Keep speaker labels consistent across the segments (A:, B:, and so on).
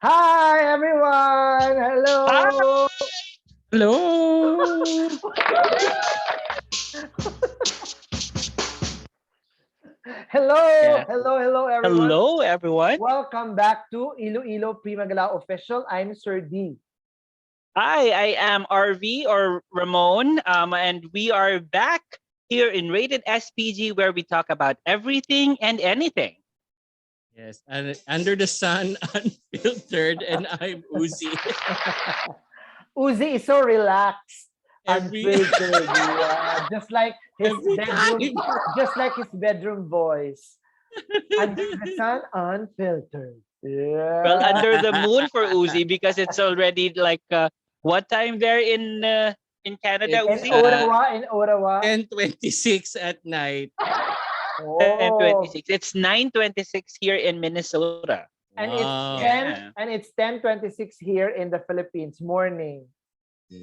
A: Hi everyone!
B: Hi.
A: Hello!
C: Hello.
A: Hello!
B: Yeah.
A: Hello everyone!
B: Hello, everyone.
A: Welcome back to Iloilo Primagala Official. I'm Sir D.
B: Hi, I am RV or Ramon, and we are back here in Rated SPG where we talk about everything and anything.
C: Yes, and under the sun, unfiltered, and I'm Uzi.
A: Uzi is so relaxed,
C: Every
A: unfiltered, yeah,
C: every time.
A: just like his bedroom voice. Under the sun, unfiltered.
B: Well,
A: Yeah.
B: under the moon for Uzi because it's already like what time there in Canada,
C: It's
A: In
B: Uzi?
A: Ottawa.
C: 10:26 at night.
A: Oh.
B: 10:26. It's 9:26 here in Minnesota.
A: And it's
C: Wow.
A: 10
B: Yeah.
A: and it's 10:26 here in the Philippines morning.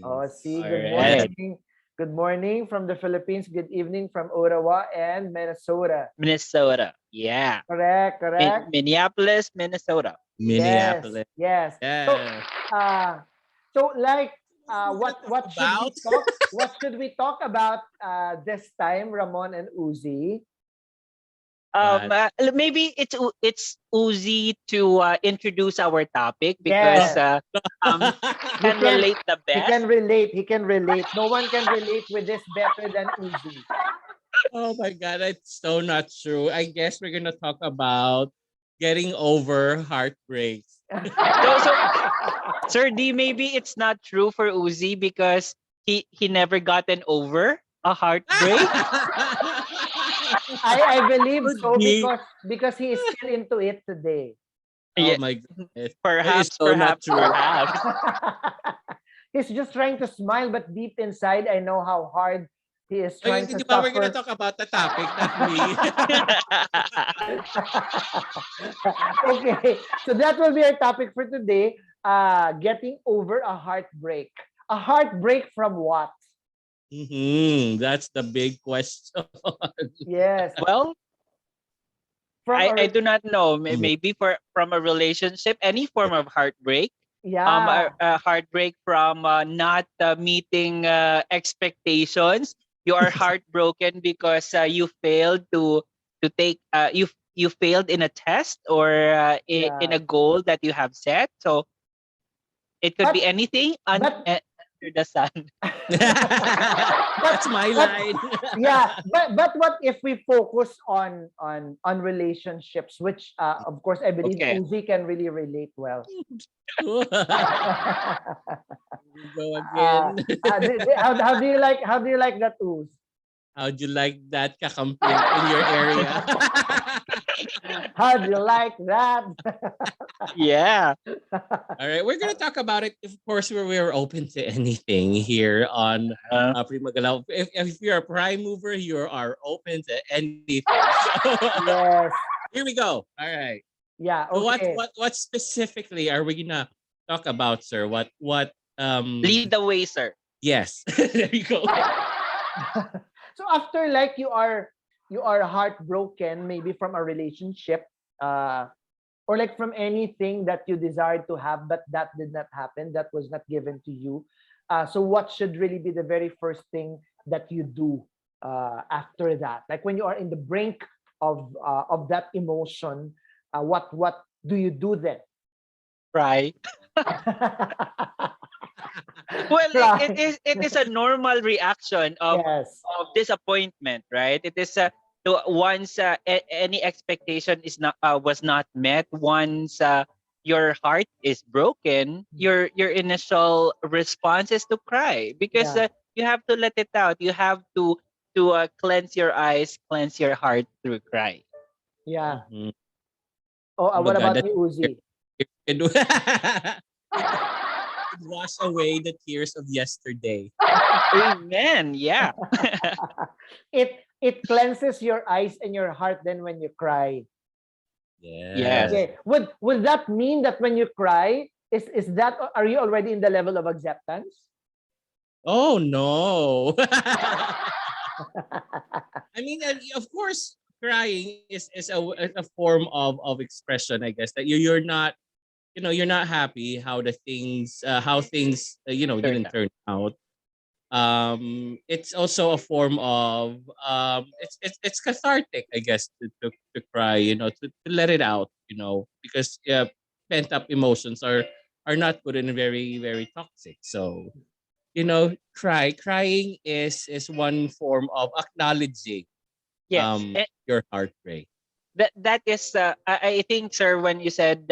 A: Oh,
C: Yes.
A: see,
B: All
A: good
C: Yes.
B: right.
A: morning. Good morning from the Philippines. Good evening from Ottawa and Minnesota.
B: Minnesota. Yeah.
A: Correct, correct.
B: Minneapolis, Minnesota.
A: Yes,
C: Minneapolis.
A: yes. So,
C: Yeah.
A: uh, so like,
C: What we're gonna talk
A: what should we
C: about?
A: talk? What should we talk about this time, Ramon and Uzi?
C: What?
B: Maybe it's Uzi to introduce our topic because
A: Yes,
B: he
A: he
B: can
A: can.
B: relate the
A: He can
B: best.
A: relate. He can relate. No one can relate with this better than Uzi.
C: Oh my God, that's so not true. I guess we're gonna talk about getting over heartbreaks.
B: So Sir D, maybe it's not true for Uzi because he never gotten over a heartbreak.
A: I believe
C: Could
A: so
C: be.
A: because he is still into it today.
C: Oh
B: Yeah,
C: my goodness. That is
B: perhaps,
C: so not
B: perhaps,
C: true.
B: perhaps.
A: He's just trying to smile, but deep inside, I know how hard he is
C: Okay,
A: trying to
C: di ba we're gonna
A: suffer.
C: talk about the topic, not me.
A: Okay, so that will be our topic for today. Getting over a heartbreak. A heartbreak from what?
C: That's the big question.
A: Yes,
B: Well,
A: from
B: I
A: a
B: do not know. Maybe from a relationship, any form of heartbreak.
A: yeah,
B: A heartbreak from not meeting expectations. You are heartbroken because you failed to take you failed in a test or in
A: yeah.
B: a goal that you have set. So it could be
A: But
B: anything
A: but
B: under the sun.
A: but
C: That's my
A: but
C: line.
A: yeah, but what if we focus on relationships, which of course I believe
B: Okay.
A: Uzi can really relate well.
C: Here we go again.
A: How do you like that, Uz?
C: How'd you like that kakamping in your area?
A: How do you like that?
B: Yeah.
C: All right, we're gonna talk about it. Of course, we're open to anything here on
B: Uh,
C: Primagalaw. If you're a prime mover, you are open to anything. So
A: Yes.
C: here we go. All right.
A: Yeah,
C: So
A: okay.
C: what specifically are we gonna talk about, sir? What
B: lead the way, sir.
C: yes. There you go.
A: So after like you are heartbroken maybe from a relationship, uh or like from anything that you desired to have but that did not happen, that was not given to you, so what should really be the very first thing that you do after that, like when you are in the brink of that emotion, what do you do then?
B: Right. Well,
A: Right.
B: it is a normal reaction
A: Yes.
B: of disappointment, right? It is to once any expectation is not was not met. Once your heart is broken, your initial response is to cry because
A: Yeah.
B: you have to let it out. You have to cleanse your eyes, cleanse your heart through cry.
A: Yeah.
C: Mhm.
A: Oh,
C: Oh my
A: what
C: God,
A: about
C: that
A: you, Uzi?
C: it, it wash away the tears of yesterday.
B: Amen. Yeah.
A: It cleanses your eyes and your heart then when you cry.
B: Yes.
C: Yes.
A: Okay. Would that mean that when you cry, is that, are you already in the level of acceptance?
C: Oh no. I mean, of course, crying is a form of expression. I guess that you're not you're not happy how things
B: Turn
C: didn't
B: out.
C: turn out. It's also a form of it's cathartic, I guess, to cry, to let it out, because pent up emotions are not good and very very toxic. So crying is one form of acknowledging
B: Yes.
C: your heartbreak.
B: That is I think, sir, when you said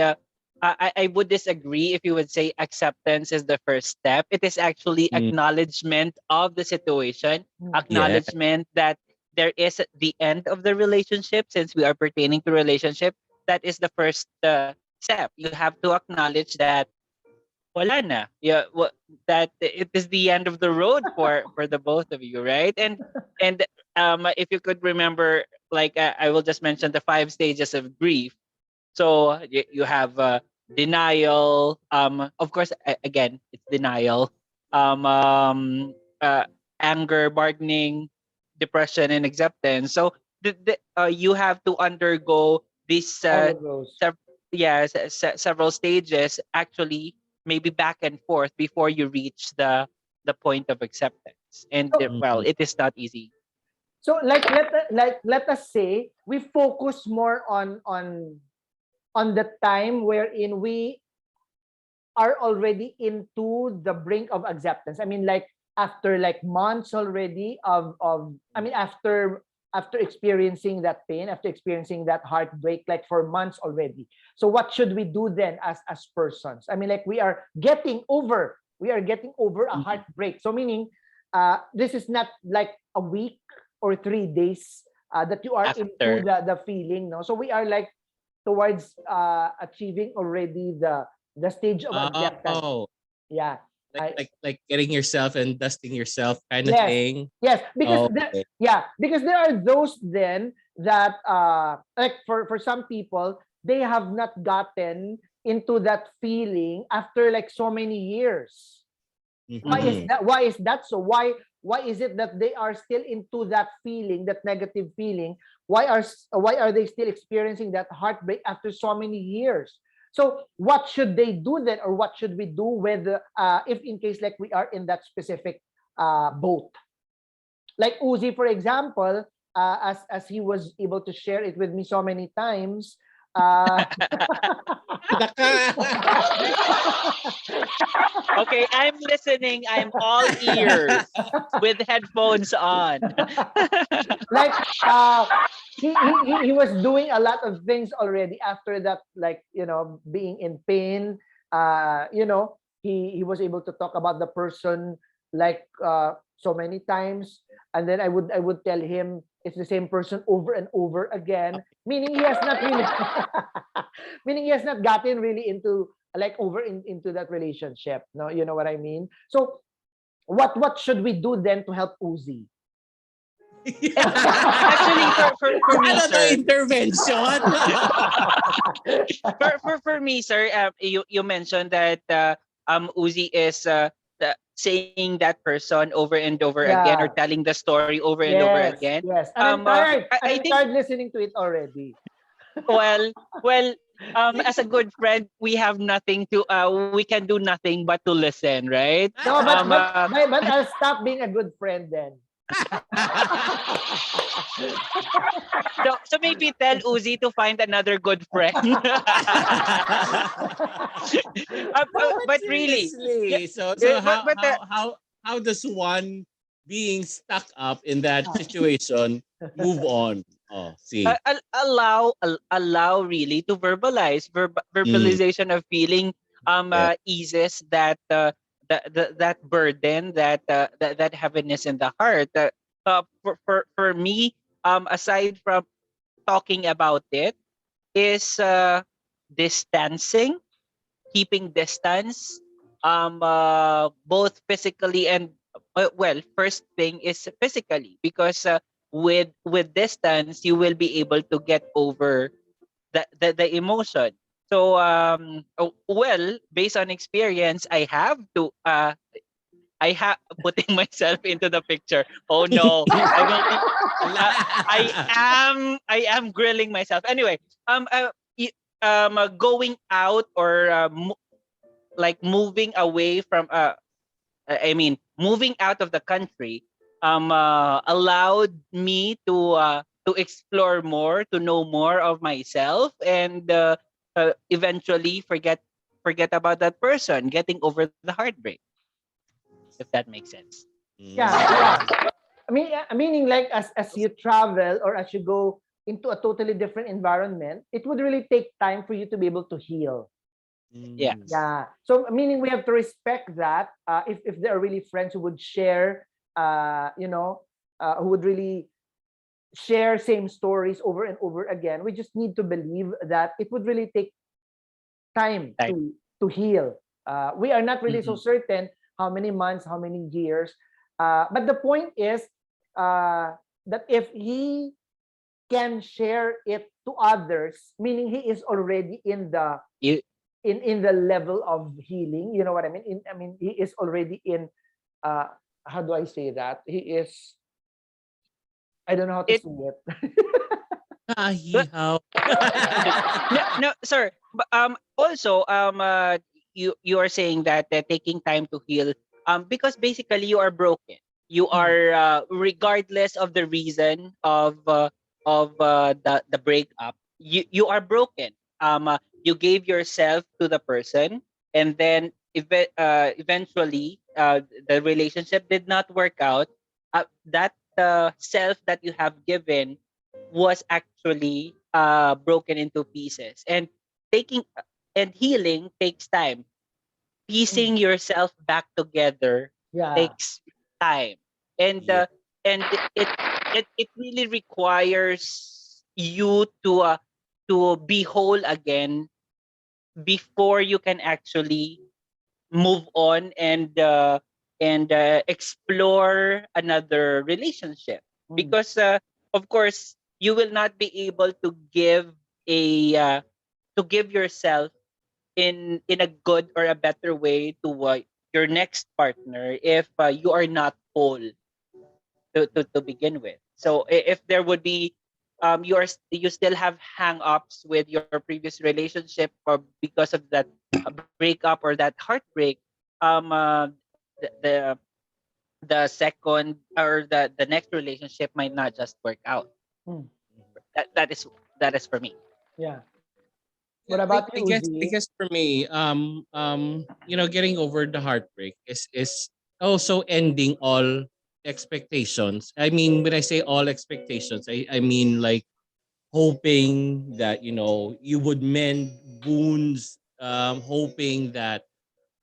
B: I would disagree if you would say acceptance is the first step. It is actually
C: Mm,
B: acknowledgement of the situation,
A: Mm.
C: yeah.
B: acknowledgement that there is the end of the relationship. Since we are pertaining to relationship, that is the first step. You have to acknowledge that wala na. Yeah, that it is the end of the road for the both of you, right? And if you could remember, like I will just mention the five stages of grief. So you have denial. Of course, again, it's denial. Um, um, uh, Anger, bargaining, depression, and acceptance. So you have to undergo these
A: All of those.
B: yeah, several stages, actually, maybe back and forth before you reach the point of acceptance. And
A: So
B: well,
C: Mhm.
B: it is not easy.
A: so let us say we focus more on the time wherein we are already into the brink of acceptance. I mean, like after like months already of I mean after experiencing that pain, after experiencing that heartbreak, like for months already. So what should we do then as persons? I mean, like we are getting over a
C: Mhm.
A: heartbreak. So meaning this is not like a week or 3 days that you are into
B: After.
A: the feeling, no? So we are like towards achieving already the stage of acceptance.
C: Oh,
A: Yeah.
C: like
A: I
C: like like getting yourself and dusting yourself kind of
A: Yes.
C: thing.
A: Yes, because
C: Okay.
A: because there are those then that like for some people they have not gotten into that feeling after like so many years. Why is
C: Mhm.
A: that? Why is that so? Why is it that they are still into that feeling, that negative feeling? Why are they still experiencing that heartbreak after so many years? So what should they do then, or what should we do with if in case like we are in that specific boat? Like Uzi, for example, as he was able to share it with me so many times. Uh,
C: Daka.
B: Okay, I'm listening. I'm all ears with headphones on.
A: like uh he was doing a lot of things already after that, like being in pain. He was able to talk about the person like so many times, and then I would tell him it's the same person over and over again, meaning he has not really meaning he has not gotten really into like into that relationship. No, you know what I mean? So what should we do then to help Uzi?
B: Actually, for me,
C: Ano to,
B: sir,
C: intervention?
B: for me, sir, you mentioned that Uzi is saying that person over and over again, or
A: Yeah.
B: telling the story over and over
A: Yes,
B: again.
A: yes. And I'm
B: I,
A: tired. And
B: I
A: I'm
B: think,
A: tired listening to it already.
B: well, well, as a good friend, we have nothing to we can do nothing but to listen, right?
A: No, but
B: Um,
A: but
B: uh,
A: but, but I'll stop being a good friend then.
B: so maybe tell Uzi to find another good friend.
C: No, but
B: But really, yeah,
C: seriously. So
B: but
C: how does one being stuck up in that situation move on? Oh, see.
B: allow really to verbalize.
C: Mm,
B: Verbalization of feeling
C: yeah.
B: eases that burden, that heaviness in the heart. For me, aside from talking about it, is distancing, keeping distance, both physically and well, first thing is physically, because with distance you will be able to get over the emotion. So well, based on experience, I have putting myself into the picture. Oh no, I will be. Uh, I am grilling myself. Anyway, um, uh, y- going out or like moving away from I mean moving out of the country allowed me to explore more, to know more of myself, and eventually forget about that person, getting over the heartbreak, if that makes sense.
A: Yeah,
C: Mm.
A: yeah. Meaning like as you travel or as you go into a totally different environment, it would really take time for you to be able to heal.
C: Mm.
B: Yes.
A: Yeah. So meaning we have to respect that. If there are really friends who would share, who would really share same stories over and over again, we just need to believe that it would really take time
B: Time.
A: to heal. We are not really so
C: Mhm.
A: certain how many months, how many years. But the point is that if he can share it to others, meaning he is already in the
B: You
A: in the level of healing. You know what I mean? He is already in. Uh, how do I say that? He is. I don't know how to
B: it
A: say it.
C: Ah, hee-haw.
B: no, no, sir. But also you are saying that taking time to heal because basically you are broken. You
A: Mm,
B: are regardless of the reason of the breakup. You are broken. You gave yourself to the person, and then eventually the relationship did not work out. That self that you have given was actually broken into pieces, and taking and healing takes time.
A: mm,
B: Piecing yourself back together
A: yeah.
B: takes time, and
C: Yeah.
B: it really requires you to be whole again before you can actually move on and explore another relationship,
A: Mm,
B: because of course you will not be able a to give yourself in a good or a better way to your next partner if you are not whole to begin with. So if there would be you still have hang-ups with your previous relationship, or because of that breakup or that heartbreak, the the second or the next relationship might not just work out.
A: mm,
B: That is for me.
A: yeah.
C: Yeah,
A: What about
C: I
A: you,
C: guess
A: Uzi?
C: for me, getting over the heartbreak is also ending all expectations. I mean, when I say all expectations, I mean like hoping that you would mend wounds, hoping that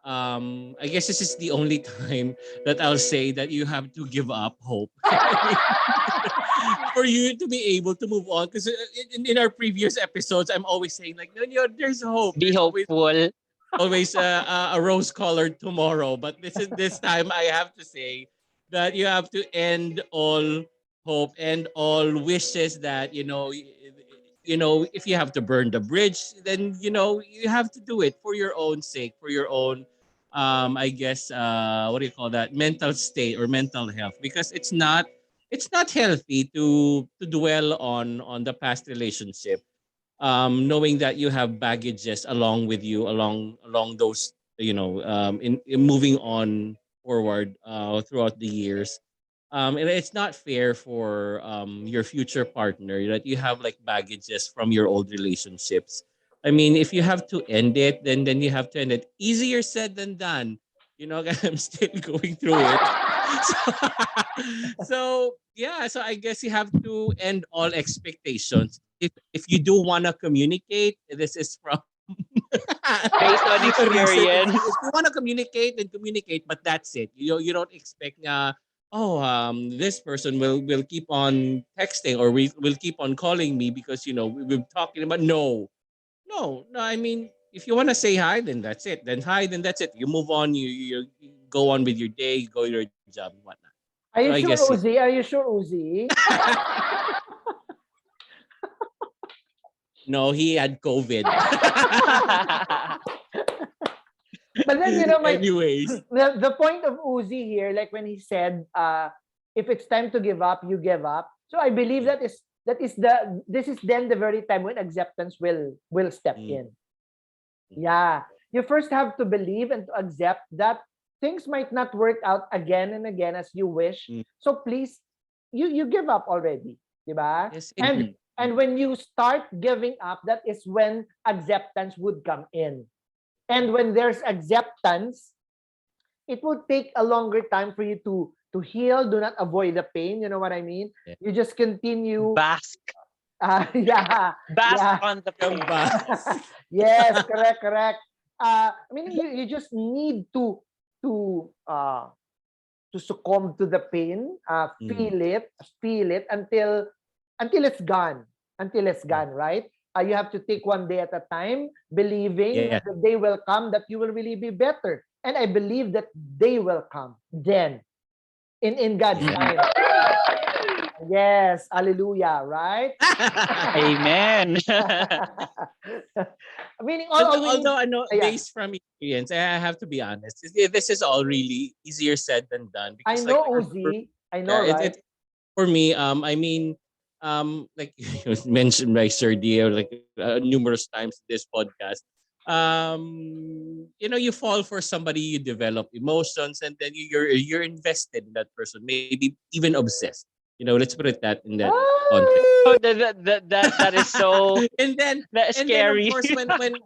C: I guess this is the only time that I'll say that you have to give up hope. I mean, for you to be able to move on, because in our previous episodes I'm always saying like, no, there's hope,
B: Be
C: there's
B: hopeful.
C: always a rose colored tomorrow, but this time I have to say that you have to end all hope and all wishes that if you have to burn the bridge, then you have to do it for your own sake, for your own I guess what do you call that, mental state or mental health, because it's not healthy to dwell on the past relationship, knowing that you have baggages along with you along those, in moving on forward throughout the years. And it's not fair for your future partner that you have like baggages from your old relationships. I mean, if you have to end it, then you have to end it. Easier said than done. I'm still going through it. So, so yeah, so I guess you have to end all expectations. If you do want to communicate, this is from
B: Based on
C: recent. If
B: experience.
C: you want to communicate, then communicate, but that's it. You don't expect this person will keep on texting, or we will keep on calling me because we've talking about. No, I mean, if you want to say hi, then that's it. Then hi, then that's it. You move on. You go on with your day. You go your job and whatnot. So
A: Are
C: I
A: you
C: guess
A: sure, Uzi? Are you sure, Uzi?
C: no, he had COVID.
A: But then
C: Anyways,
A: the point of Uzi here, like when he said, if it's time to give up, you give up. So I believe
C: yeah.
A: that is this is then the very time when acceptance will step
C: Mm.
A: in. Yeah. You first have to believe and to accept that things might not work out again and again as you wish.
C: Mm.
A: So please, you give up already, diba?
C: Yes,
A: And
B: Mhm.
A: and when you start giving up, that is when acceptance would come in. And when there's acceptance, it would take a longer time for you to heal. Do not avoid the pain. You know what I mean?
C: yeah.
A: You just continue.
B: Bask,
A: Yeah,
B: bask
A: yeah.
B: on the
C: Come
B: pain.
C: back.
A: Yes, correct, correct. I mean, you just need to uh to succumb to the pain,
C: Mm.
A: feel it until it's gone, until it's
C: Yeah.
A: gone, right? You have to take one day at a time, believing
C: Yeah.
A: that the day will come that you will really be better. And I believe that day will come then in God's
C: Yeah.
B: Mhm.
A: time. Yes, hallelujah, right?
B: Amen.
A: Meaning all we need.
C: Although I know,
A: Yeah,
C: based from experience, I have to be honest. This is all really easier said than done
A: I
C: because, like,
A: know,
C: for
A: Uzi. I know,
C: yeah,
A: right?
C: it for me, I mean, like it was mentioned by Sir Dio, like, numerous times in this podcast. You fall for somebody, you develop emotions, and then you're invested in that person, maybe even obsessed. Let's put it that in that context.
B: Oh,
A: Ay!
B: that is so
C: and then
B: that
C: and then of
B: scary.
C: course,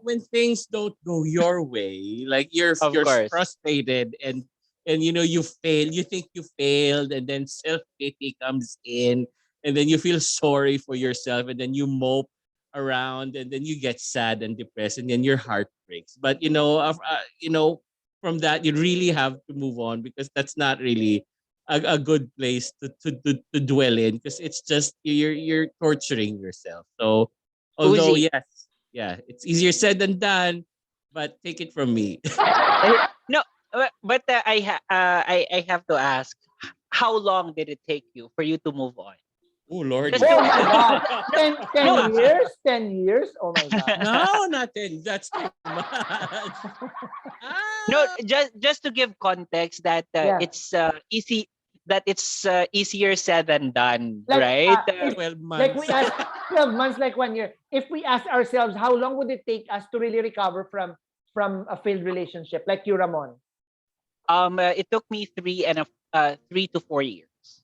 C: when things don't go your way, like
B: Of
C: you're
B: course.
C: frustrated, and you fail, you think you failed, and then self-pity comes in, and then you feel sorry for yourself, and then you mope around, and then you get sad and depressed, and then your heart breaks. But from that, you really have to move on, because that's not really a good place to dwell in, because it's just you're torturing yourself. So, although,
B: Uzi.
C: yes, yeah, it's easier said than done, but take it from me.
B: No, but I have to ask, how long did it take you for you to move on?
C: Oh,
B: Just
C: lordy.
A: Oh
B: to
A: my God.
B: no,
A: 10
B: no.
A: years? 10 years? Oh my God.
C: No, nothing. That's too much.
B: No,
C: Ah,
B: just to give context that
A: Yeah.
B: it's easy, that it's easier said than done,
A: Like,
B: right?
A: if,
C: 12
A: like
C: months.
A: we ask 12 months, like 1 year, if we ask ourselves, how long would it take us to really recover from a failed relationship? Like you, Ramon.
B: It took me 3 to 4 years.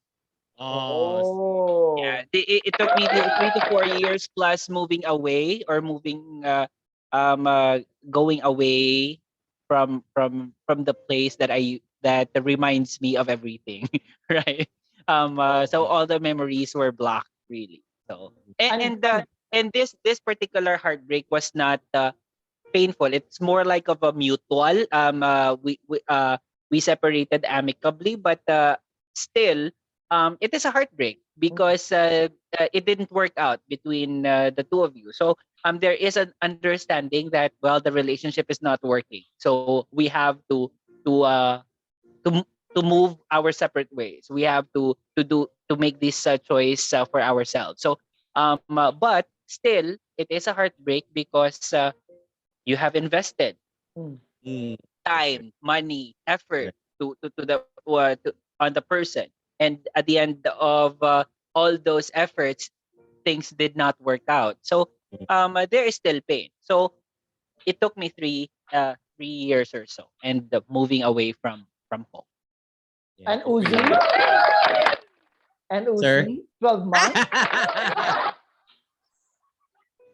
C: Oh, see.
B: Yeah,
A: Oh.
B: it took me 3 to 4 years plus moving away, or um uh, going away from the place that reminds me of everything, right? So
C: Mm,
B: all the memories were blocked, really. So and
A: And,
B: and uh,
A: and
B: and this particular heartbreak was not painful. It's more like of a mutual. We separated amicably, but still, it is a heartbreak because it didn't work out between the two of you. So there is an understanding that, well, the relationship is not working. So we have to m- to move our separate ways. We have to make this choice for ourselves. So but still, it is a heartbreak because you have invested
A: mm,
C: mm,
B: time, money, effort
C: correct.
B: on the person, and at the end of all those efforts, things did not work out. So
C: Mm,
B: there is still pain. So it took me 3 years or so, and moving away from home.
C: yeah,
A: and Uzi?
C: agree.
A: And
C: Sir?
A: Uzi? 12 months?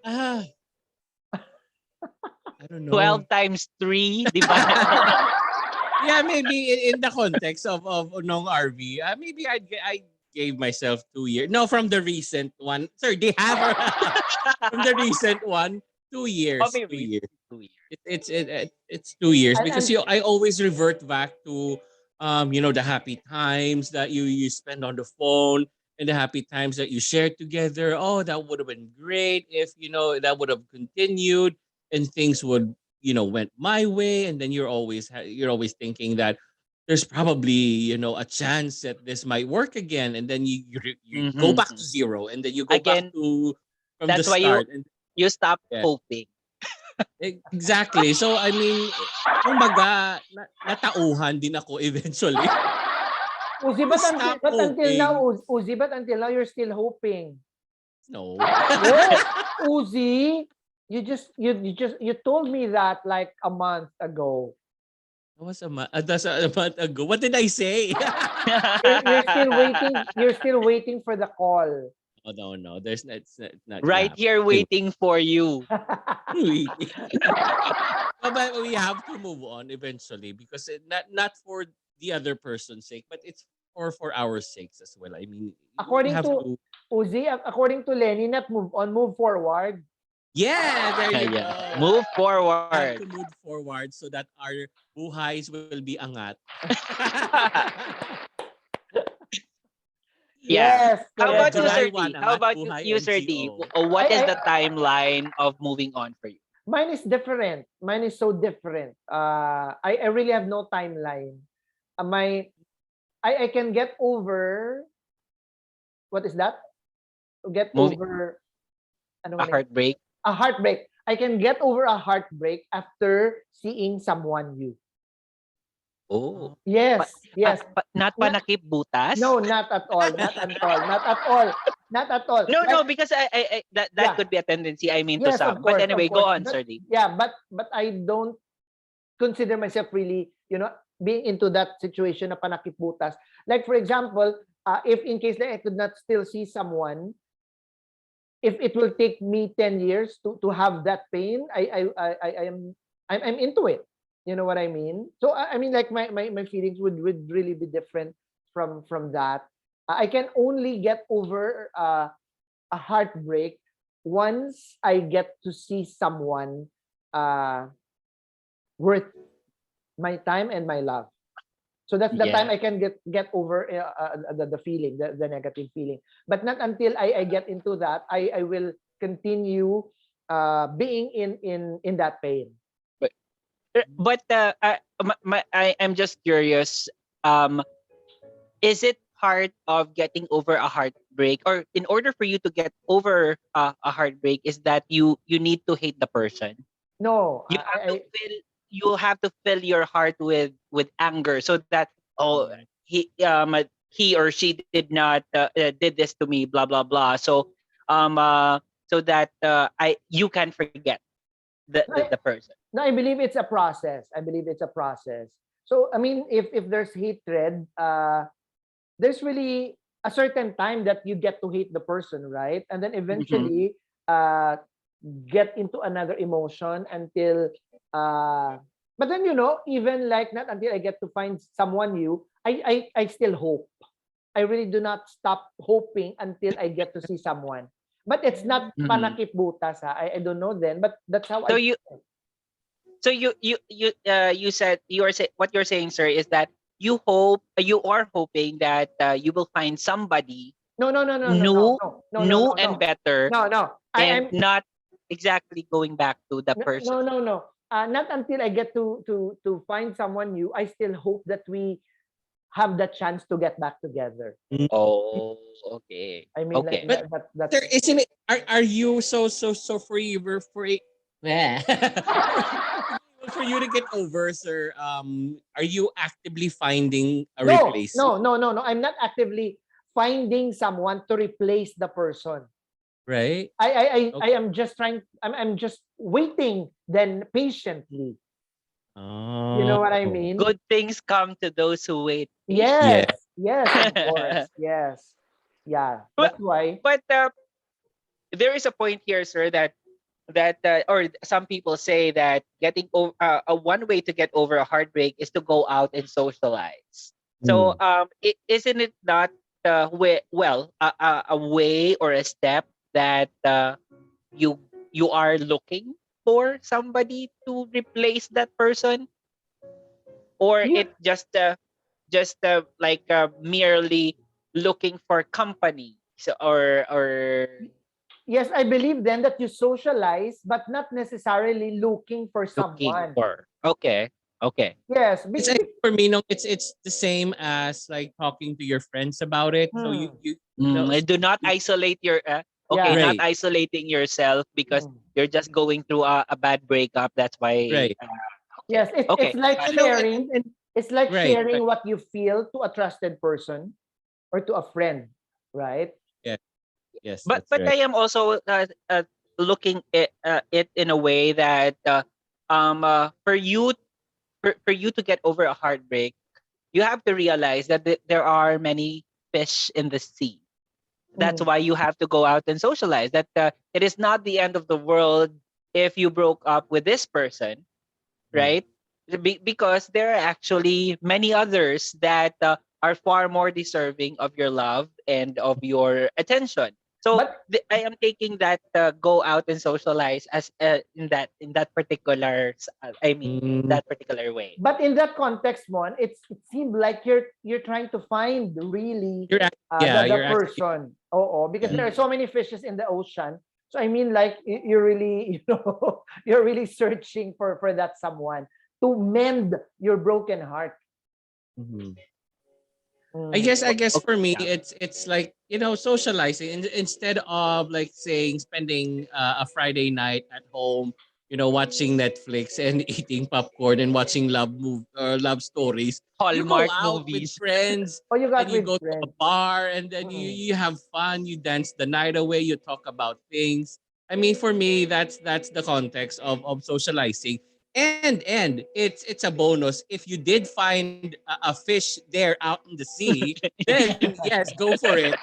C: ah, I don't know.
B: 12 times 3, di ba?
C: Yeah, maybe in the context of Nong RV, maybe I gave myself 2 years. No, from the recent one, sir. They have from the recent one, 2 years.
B: Maybe
C: 2 years.
B: 2 years.
C: It's 2 years,
A: And,
C: because
A: and
C: I always revert back to the happy times that you spend on the phone, and the happy times that you shared together. Oh, that would have been great if that would have continued, and things would went my way, and then you're always thinking that there's probably a chance that this might work again, and then you go back to
B: Mhm.
C: zero, and then you go back
B: Again,
C: to from the
B: that's why you
C: start. And
B: you stop
C: yeah,
B: hoping.
C: exactly. So I mean, kumbaga, natauhan din ako eventually.
A: Uzi,
C: You stop
A: but until now,
C: hoping.
A: Uzi, but until now, you're still hoping.
C: No.
A: Oh, Uzi, you told me that like a month ago.
C: That's a month ago. What did I say?
A: You're still waiting. You're still waiting for the call.
C: Oh, no, no. It's not gonna
B: Right
C: happen.
B: here waiting for you.
C: Waiting. But we have to move on eventually because not for the other person's sake, but it's for our sakes as well. I mean, we
A: according
C: have
A: to
C: to.
A: Uzi, according to Lenny, not move on, move forward.
C: Yeah, there you
B: Yeah.
C: go.
B: Move
C: We have
B: forward.
C: to move forward so that our buhays will be angat.
B: Yeah.
A: Yes,
B: How
C: Yeah,
A: correct,
B: about you,
C: July
A: correct.
B: Sir
C: 1
B: D? How
C: angat,
B: about
C: buhay
B: you, Sir D?
C: NGO.
B: What is
A: I
B: the timeline of moving on for you?
A: mine is different. Mine is so different. I really have no timeline. My I can get over, what is that? Get
B: Moving
A: over ano
B: a
A: nga yun?
B: heartbreak?
A: A heartbreak. I can get over a heartbreak after seeing someone new.
B: Oh. Pa,
A: Yes, yes.
B: not
A: Na,
B: panakip butas?
A: no, not at all. Not at all. Not at all. Not at all.
B: No,
A: Like,
B: no, because that
A: yeah.
B: could be a tendency. I mean to
A: Yes,
B: some.
A: of
B: But
A: course, of
B: anyway, go
A: course.
B: on,
A: But
B: Sir D.
A: yeah, but I don't consider myself really, being into that situation na panakiputas. Like for example, if in case that I could not still see someone, if it will take me 10 years to have that pain, I am I'm into it. You know what I mean? So I mean, like my feelings would really be different from that. I can only get over a heartbreak once I get to see someone uh worth my time and my love. So that's the time
B: Yeah.
A: I can get over the feeling, the negative feeling. But not until I get into that, I will continue being in that pain.
B: But I am just curious. Um, is it part of getting over a heartbreak, or in order for you to get over a heartbreak, is that you need to hate the person?
A: No,
B: You have to fill you have to fill your heart with anger, so that, oh, he or she did not did this to me, blah blah blah. So um uh so that I you can forget the
A: I,
B: person.
A: no, I believe it's a process. I believe it's a process. So I mean, if there's hatred, there's really a certain time that you get to hate the person, right? And then
B: Mhm.
A: eventually uh get into another emotion until but then even like not until I get to find someone new, I still hope. I really do not stop hoping until I get to see someone. But it's not
B: Mhm.
A: panakip butas, ha. I don't know then, but that's how
B: So
A: I
B: you
A: feel.
B: so you said what you're saying, sir, is that you are hoping that you will find somebody
A: No, no, no, no, no, no,
B: new
A: no, no, no,
B: new
A: no,
B: and
A: no.
B: better,
A: No, no.
B: and
A: I'm
B: not exactly going back to the
A: no,
B: person.
A: no, no, no. Not until I get to find someone new. I still hope that we have the chance to get back together.
C: Mm.
B: Oh, okay.
A: I mean, like
B: Okay.
C: But
A: that's
C: sir, isn't it? Are you so free? Yeah. For you to get over, sir. Are you actively finding a
A: no,
C: replacement?
A: no, no, no, no. I'm not actively finding someone to replace the person.
C: Right.
A: I
C: Okay.
A: am just trying. I'm just waiting then patiently. You know what I
C: Oh.
A: mean?
B: Good things come to those who wait
C: Yeah.
A: Yes,
B: patiently.
A: yes, of course, yes, yeah.
B: but
A: That's why.
B: but there is a point here, sir, or some people say that getting over a one way to get over a heartbreak is to go out and socialize. So
C: Mm.
B: isn't it not a way or a step that you you are looking for somebody to replace that person, or
A: Yeah,
B: it just like merely looking for company, so or
A: yes, I believe then that you socialize, but not necessarily looking for
B: looking
A: someone.
B: for, okay, okay.
A: Yes,
C: It's I think for me, no, it's the same as like talking to your friends about it. So you
A: hmm,
C: you you know
B: Do not isolate your okay,
A: yeah,
B: not
C: right,
B: isolating yourself because
A: hmm.
B: you're just going through a bad breakup. That's why
C: right.
B: okay,
A: Yes, it's
B: okay,
A: like
B: got
C: Yeah,
B: it.
C: no,
A: sharing.
C: and
A: It's like
C: right,
A: sharing
C: right.
A: what you feel to a trusted person or to a friend, right?
C: Yeah. Yes,
B: but
C: that's right.
B: I am also looking it in a way that for you for you to get over a heartbreak, you have to realize that there are many fish in the sea. That's
A: Mm.
B: why you have to go out and socialize. That it is not the end of the world if you broke up with this person,
C: Mm.
B: right? Because there are actually many others that are far more deserving of your love and of your attention. So
A: But
B: I am taking that go out and socialize as in that particular I mean
C: Mm,
B: that particular way.
A: but in that context, Mon, it seemed like you're trying to find really
C: yeah,
A: the
C: you're actually
A: person. Oh, because
C: yeah.
A: there are
B: Mm.
A: so many fishes in the ocean. So I mean, like you're really, you're really searching for that someone to mend your broken heart.
C: Mhm.
A: Mm.
C: I guess
B: Okay,
C: for me
B: yeah.
C: it's like, socializing instead of like saying spending a Friday night at home, watching Netflix and eating popcorn and watching love stories. You go
B: Hallmark
C: out with
B: movies.
C: friends
A: Oh, you
C: and
A: got
C: you
A: with
C: go to a
A: friends.
C: bar and then
A: Mm.
C: you have fun, you dance the night away, you talk about things. I mean, for me that's the context of socializing. And it's a bonus if you did find a fish there out in the sea, then yes, go for it.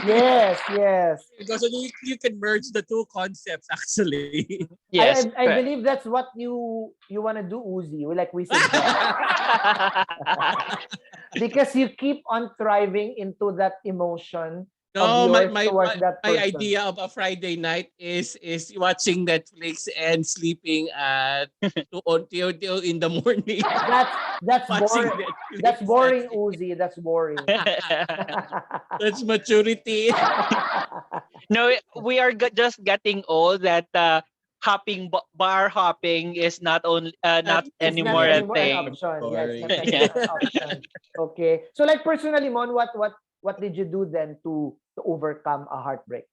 A: Yes, yes.
C: Because you can merge the two concepts actually.
B: Yes,
A: I
B: correct.
A: believe that's what you want to do, Uzi. We suggest because you keep on thriving into that emotion of
C: No,
A: yours towards that
C: my
A: person.
C: idea of a Friday night is watching Netflix and sleeping at till in the morning
A: That's
C: watching
A: boring. That's
C: Netflix.
A: boring, Uzi. That's boring.
C: That's maturity.
B: No, we are just getting old that bar hopping is not only not
A: It's not
B: anymore
C: Yes,
B: a
A: anymore an
B: thing.
A: option. Yeah, it's not
C: boring.
B: Yeah.
A: anymore an option. Okay. So like personally, Mon, what did you do then to overcome a heartbreak?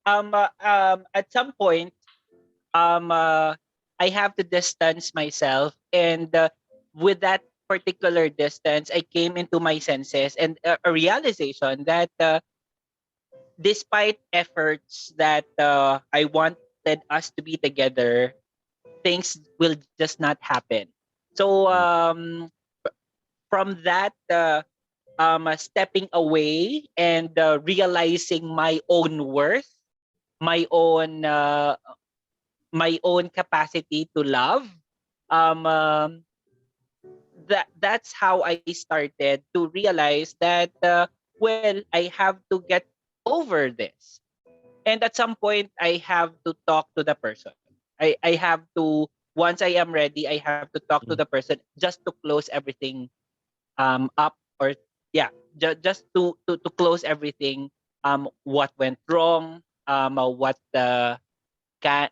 B: At some point, um uh, I have to distance myself, and with that particular distance, I came into my senses and a realization that despite efforts that I wanted us to be together, things will just not happen. So from that stepping away and realizing my own uh, my own capacity to love, um, um, that's how I started to realize that well, I have to get over this, and at some point I have to talk to the person. I have to, once I am ready, I have to talk to the person just to close everything up, or yeah, just to close everything, what went wrong, can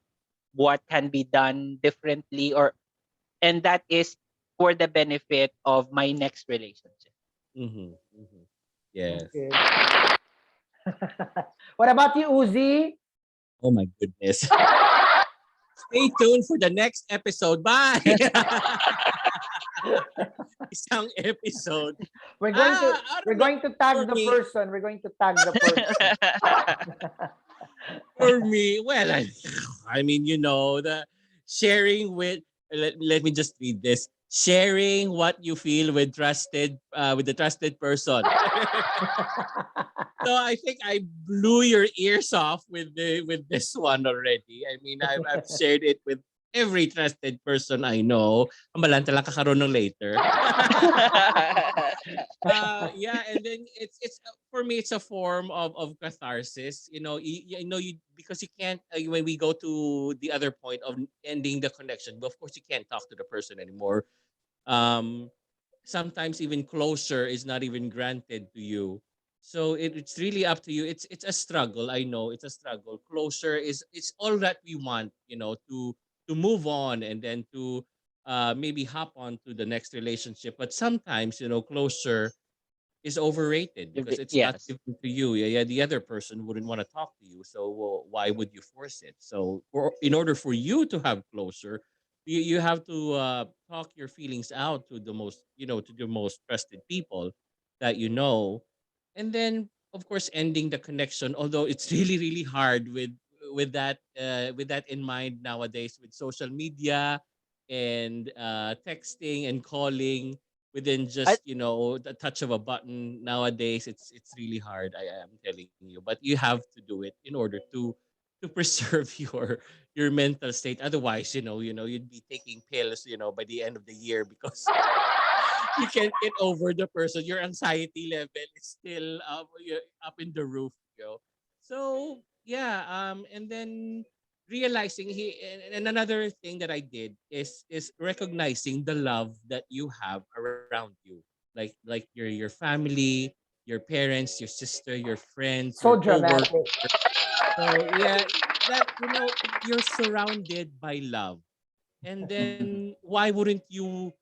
B: what can be done differently, or and that is for the benefit of my next relationship.
C: Mm-hmm, mm-hmm. Yes.
A: Okay. What about you, Uzi?
C: Oh my goodness. Stay tuned for the next episode. Bye. Isang episode.
A: We're going to
C: I
A: we're
C: don't know.
A: going to
C: For
A: tag the
C: me,
A: person. We're going to tag the person.
C: well, I mean, the sharing let me just read this. Sharing what you feel with the trusted person. So I think I blew your ears off with this one already. I mean, I've shared it with every trusted person I know. Ang balanta lang kakaroon ng later. Yeah, and then it's for me it's a form of catharsis. You because you can't when we go to the other point of ending the connection. Of course, you can't talk to the person anymore. Um, Sometimes even closure is not even granted to you. So it's really up to you. It's a struggle. I know it's a struggle. Closure is it's all that we want, to move on and then to maybe hop on to the next relationship. But sometimes, closure is overrated because it's not
B: Yes.
C: given to you. Yeah, yeah, the other person wouldn't want to talk to you. So why would you force it? So in order for you to have closure, you have to talk your feelings out to the most trusted people that you know, and then of course, ending the connection. Although it's really really hard with that in mind nowadays with social media and texting and calling within
B: I,
C: just the touch of a button nowadays. It's really hard. I am telling you, but you have to do it in order to preserve your mental state. Otherwise, you'd be taking pills, by the end of the year because you can't get over the person. Your anxiety level is still up in the roof, So yeah, and then realizing and another thing that I did is recognizing the love that you have around you, like your family, your parents, your sister, your friends, your
A: So
C: coworkers.
A: dramatic.
C: So yeah, that you're surrounded by love, and
B: Mhm.
C: then why wouldn't you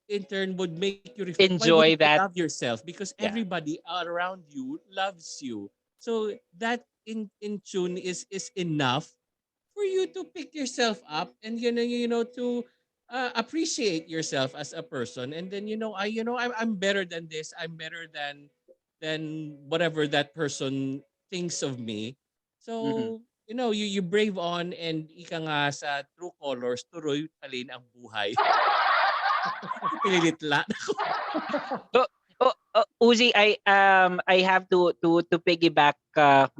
C: in turn would make you reflect, why wouldn't
B: Enjoy
C: you love
B: that.
C: yourself? Because
B: Yeah.
C: everybody around you loves you. So that in tune is enough for you to pick yourself up and to appreciate yourself as a person. And then I'm better than this. I'm better than whatever that person thinks of me.
B: Mhm.
C: So you brave on, and ika nga sa true colors, tuloy pa rin ang buhay. Pinilit lang.
B: Oh, Uzi, I have to piggyback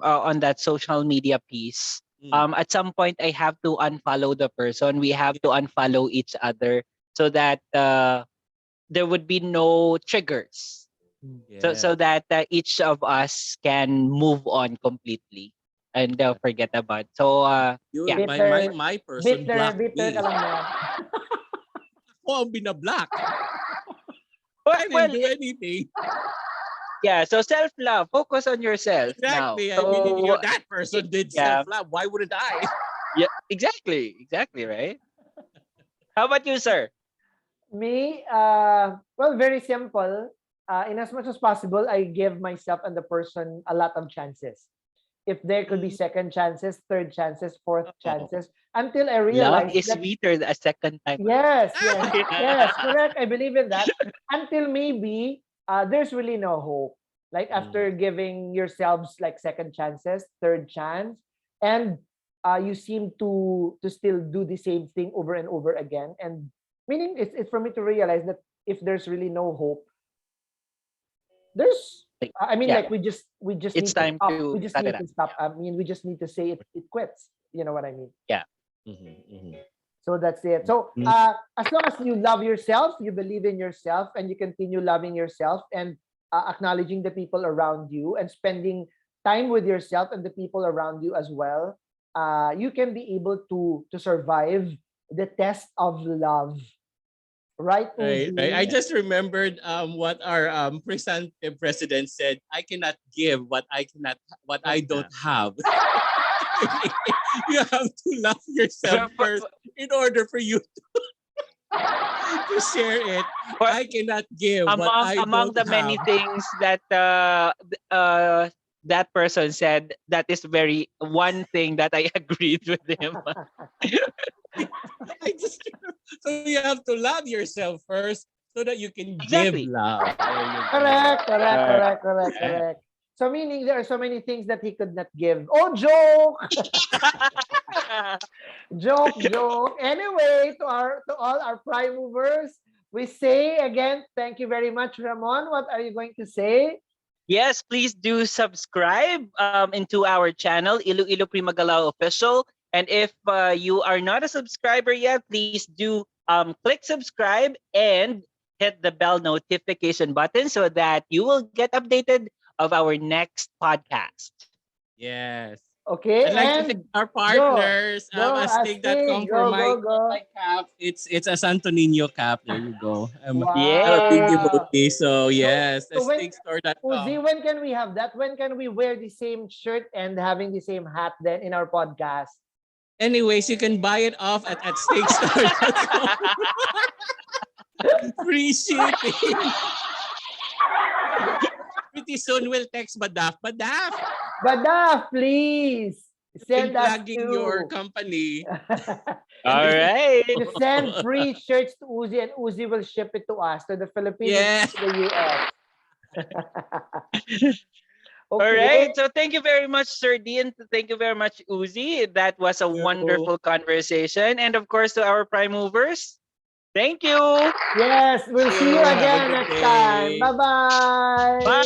B: on that social media piece.
C: Mm.
B: At some point I have to unfollow the person. We have to unfollow each other so that there would be no triggers. So
C: Yes.
B: that each of us can move on completely and
C: Yeah.
B: forget about. So
C: You,
B: yeah.
C: my my
A: Bitter,
C: my person
A: bitter,
C: blocked
A: bitter ka
C: me.
A: lang na.
C: Ako ang binablock.
B: Well,
C: I didn't
B: well,
C: do anything.
B: yeah. So self love. Focus on yourself now.
C: Exactly. I mean,
B: So
C: that person did
B: yeah.
C: self-love. Why wouldn't I?
B: Yeah, exactly, right? How about you, sir?
A: Me, well, very simple. In as much as possible, I give myself and the person a lot of chances. If there could be
C: Mm,
A: second chances, third chances, fourth
C: oo.
A: chances, until I
B: Love
A: realize
B: is
A: that
B: sweeter a second time around.
A: yes, yes, yes, correct. I believe in that. Until maybe there's really no hope. Like
C: Mm,
A: after giving yourselves like second chances, third chance, and you seem to still do the same thing over and over again. And meaning it's for me to realize that if there's really no hope, there's
B: Like,
A: I mean
B: yeah,
A: like we just
B: it's
A: need to
B: time
A: stop.
B: to
A: We just
B: cut it
A: need
B: out.
A: to stop.
B: Yeah,
A: I mean we just need to say it quits. You know what I mean?
B: yeah.
C: mhm, mhm.
A: So that's it. So
C: Mm,
A: as long as you love yourself, you believe in yourself, and you continue loving yourself and acknowledging the people around you and spending time with yourself and the people around you as well, you can be able to survive the test of love. Right,
C: right, right. I
A: Uzi?
B: Yeah.
C: just remembered what our presumptive president said. I cannot give what I don't
B: Yeah.
C: have. You have to love yourself
B: For, for,
C: first in order for you to share it.
B: for
C: I cannot give what I
B: among
C: don't
B: the many
C: have.
B: things that that person said, that is very one thing that I agreed with him.
C: I just so you have to love yourself first so that you can give
B: Exactly.
C: love. There you go.
A: Correct, correct,
B: Uh,
A: correct, correct,
C: Yeah.
A: correct. So meaning there are so many things that he could not give. Oh, joke! Joke, joke. Anyway, to all our prime movers, we say again, thank you very much, Ramon. What are you going to say?
B: Yes, please do subscribe into our channel, Iloilo Primagalaw Official. And if you are not a subscriber yet, please do click subscribe and hit the bell notification button so that you will get updated of our next podcast.
C: Yes. I'd
A: Okay,
C: like to thank
A: and
C: our
A: go,
C: partners,
A: go,
C: Astig.com
A: Astig,
C: for
A: go,
C: my
A: go, go.
C: cap. It's a Santo Nino cap. There you go. I'm a big
B: Yay!
A: Wow.
C: devotee. So
A: So,
C: yes,
A: so when
C: astigstore.com.
A: Uzi, when can we have that? When can we wear the same shirt and having the same hat then in our podcast?
C: Anyways, you can buy it off at steakstore.com. Free shipping. Pretty soon we'll text Badaf. Badaf,
A: Badaf, please
C: you've been
A: send us
C: plugging your
A: to.
C: company. And
B: All right.
A: You send free shirts to Uzi and Uzi will ship it to us, to the Philippines and
C: yeah.
A: to the US.
B: All right.
A: Okay.
B: So thank you very much, Sir Dean. Thank you very much, Uzi. That was a
C: You.
B: wonderful conversation. And of course, to our prime movers, thank you.
A: Yes, we'll see you
C: You have a
A: again
C: good
A: next time.
C: day.
A: Bye-bye.
B: Bye.